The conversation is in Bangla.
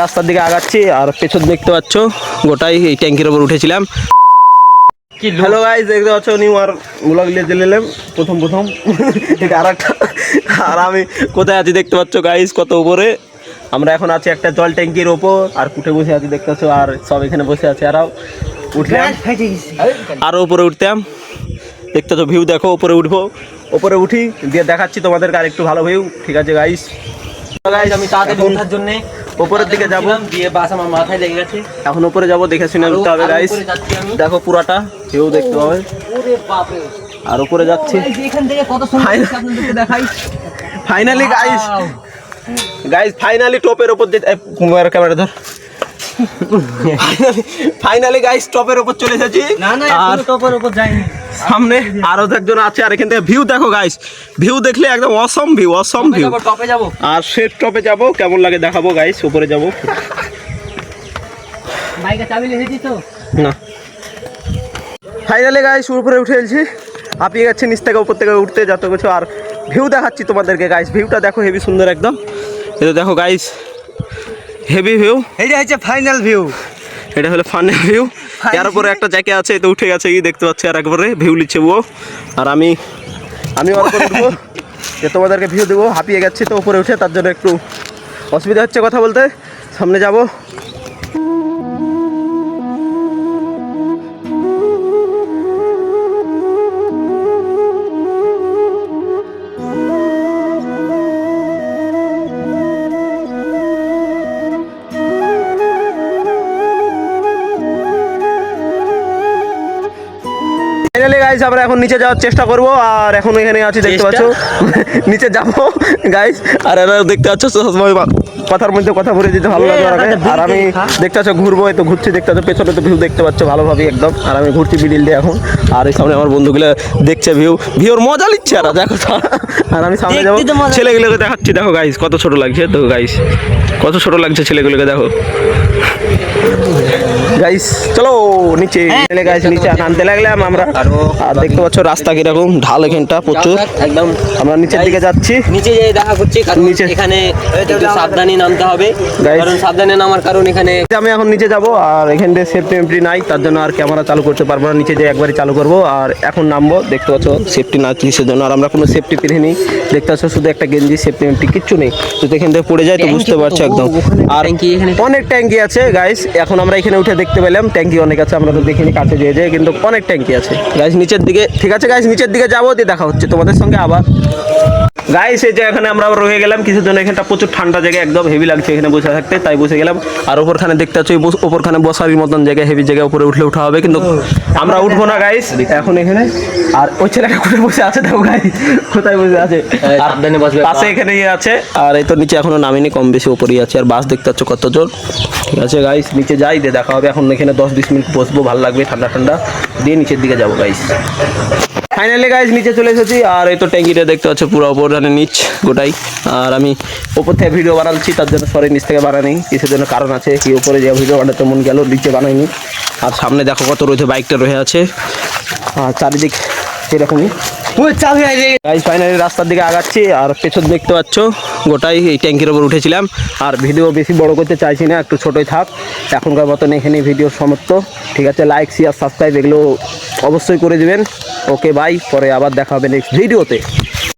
রাস্তার দিকে আগাচ্ছি আর পেছন দেখতে পাচ্ছ গোটাই এই ট্যাঙ্কির উপর উঠেছিলাম। হ্যালো গাইস, দেখতে পাচ্ছ নিউ আর ব্লগ নিয়ে চলে এলাম প্রথম আর আমি কোথায় আছি দেখতে পাচ্ছ গাইস, কত উপরে আমরা এখন আছি একটা জল ট্যাঙ্কির ওপর আর উঠে বসে আছি দেখতে পাচ্ছ, আর সব এখানে বসে আছে। আরও উঠলাম, আরও উপরে উঠতাম দেখতে পাচ্ছ। ভিউ দেখো, উপরে উঠবো, উপরে উঠি দিয়ে দেখাচ্ছি তোমাদেরকে আর একটু ভালো ভিউ। ঠিক আছে গাইস, আমি তাড়াতাড়ি ওঠার জন্য উপরের দিকে যাবো, দিয়ে বাস আমার মাথায় লেগে গেছে। এখন উপরে যাবো, দেখে শুনে উঠতে হবে গাইস। দেখো পুরাটা ভিউ দেখতে হবে। আর উপরে যাচ্ছি এখান থেকে কত সুন্দর আপনাদেরকে দেখাই। ফাইনালি গাইস ফাইনালি টপের উপর ক্যামেরা ধর। ফাইনালি গাইস টপের উপর চলে এসেছি। আর টপের উপর যাইনি, সামনে আরো একজন আছে। আর এখান থেকে ভিউ দেখো গাইস, ভিউ দেখলে একদম অসম ভিউ। টপে যাবো আর সে টপে যাবো, কেমন লাগে দেখাবো গাইস। উপরে যাবো, বাইকে চাবি লিখেছি তো না। ফাইনালি গাইস উপরে উঠে এসেছি, হাঁপিয়ে গেছে নিচ থেকে উপর থেকে উঠতে যত কিছু। আর ভিউ দেখাচ্ছি তোমাদেরকে গাইস, ভিউটা দেখো হেভি সুন্দর একদম। এটা দেখো গাইস, হেভি ভিউ। এইটা হচ্ছে ফাইনাল ভিউ, এটা হলো ফাইনাল ভিউ। এর উপরে একটা জায়গা আছে, এটা উঠে গেছে, এই দেখতে পাচ্ছি। আর একবারে ভিউ লিচ্ছে ও, আর আমি ওর উপরে উঠবো যে তোমাদেরকে ভিউ দেবো। হাঁপিয়ে গেছি তো উপরে উঠে, তার জন্য একটু অসুবিধা হচ্ছে কথা বলতে। সামনে যাবো। ফাইনালি গাইস আমরা এখন নিচে যাওয়ার চেষ্টা করব। আর এখন এখানে আছি দেখতে পাচ্ছ, নিচে যাবো গাইস। আর এরা দেখতে পাচ্ছ সবসময় কথার মধ্যে কথা বলে দিতে ভালো লাগে। আর আমি দেখতে পাচ্ছ ঘুরবো, এই তো ঘুরছি দেখতে পাচ্ছ, পেছনে তো ভিউ দেখতে পাচ্ছ ভালোভাবে একদম। আর আমি ঘুরছি মিডিল দিয়ে এখন। আর এই সামনে আমার বন্ধুগুলো দেখছে ভিউর মজা নিচ্ছে। আর দেখো, আর আমি সামনে যাবো, ছেলেগুলোকে দেখাচ্ছি। দেখো গাইস কত ছোট লাগছে, তো গাইস কত ছোট লাগছে ছেলেগুলোকে দেখো গাইস। চলো নিচে গাইস, নিচে নামতে লাগলাম আমরা। আর দেখতে পাচ্ছ রাস্তা কিরকম ঢাল, এখানটা প্রচুর একদম। আমরা নিচের দিকে যাচ্ছি, নিচে যেয়ে দেখা করছি, কারণ নিচে এখানে একটু সাবধানে নামতে হবে। কারণ সাবধানে নামার কারণ এখানে আমি এখন নিচে যাব। আর এখান থেকে সেফটি নাই, তার জন্য আর ক্যামেরা চালু করতে পারবো না। নিচে যেয়ে একবারই চালু করবো। আর এখন নামবো, দেখতে পাচ্ছ সেফটি না কিসের জন্য। আর আমরা কোনো সেফটি পিনিনি, দেখতে পাচ্ছ শুধু একটা গেঞ্জি, সেফটি কিচ্ছু নেই। যদি এখান থেকে পড়ে যায় তো বুঝতে পারছো একদম। আর অনেক ট্যাঙ্কি আছে গাইস, এখন আমরা এখানে উঠে দেখতে পেলাম ট্যাঙ্কি অনেক আছে। আমরা তো দেখিনি, কাছে যেয়ে যায়, কিন্তু অনেক ট্যাঙ্কি আছে গাইস নিচের দিকে। ঠিক আছে গাইস, নিচের দিকে যাবো, দিয়ে দেখা হচ্ছে তোমাদের সঙ্গে আবার। গাইস এই যে এখানে আমরা রয়ে গেলাম কিছুর জন্য। এখানটা প্রচুর ঠান্ডা জায়গা, একদম হেভি লাগছে এখানে বসে থাকতে, তাই বসে গেলাম। আর ওপরখানে দেখতে পাচ্ছ, ওপরখানে বসারির মতন জায়গা, হেভি জায়গা, উপরে উঠলে উঠা হবে, কিন্তু আমরা উঠবো না গাইস এখন এখানে। আর ওই ছেলেটা কোথায় বসে আছে দেখো গাইস, কোথায় বসে আছে, পাশে এখানে আছে। আর এই তো নিচে এখনো নামিনি, কম বেশি উপরেই আছে। আর বাস দেখতে পাচ্ছ কত জোর। ঠিক আছে গাইস, নিচে যাই, দিয়ে দেখা হবে। এখন এখানে 10-20 মিনিট বসবো, ভালো লাগবে, ঠান্ডা ঠান্ডা দিয়ে নিচের দিকে যাবো গাইস। ফাইনালি গাইস নিচে চলে এসেছি। আর এই তো ট্যাঙ্কিটা দেখতে পাচ্ছ পুরো ওপর নিচ গোটাই। আর আমি ওপর থেকে ভিডিও বানাচ্ছি, তার জন্য সরি নিচ থেকে বানানি, কিছুর জন্য কারণ আছে। কি উপরে যে ভিডিও বানাতে মন গেল, নিচে বানাইনি। আর সামনে দেখো কত রয়েছে, বাইকটা রয়ে আছে। আর চারিদিক সেরকমই গাইস। ফাইনালি রাস্তার দিকে আগাচ্ছি, আর পেছন দেখতে পাচ্ছ গোটাই এই ট্যাঙ্কির ওপর উঠেছিলাম। আর ভিডিও বেশি বড় করতে চাইছি না, একটু ছোটোই থাক এখনকার মতন। এখানে ভিডিও সমাপ্ত। ঠিক আছে, লাইক শেয়ার সাবস্ক্রাইব এগুলো অবশ্যই করে দেবেন। ওকে বাই, পরে আবার দেখা হবে নেক্সট ভিডিওতে।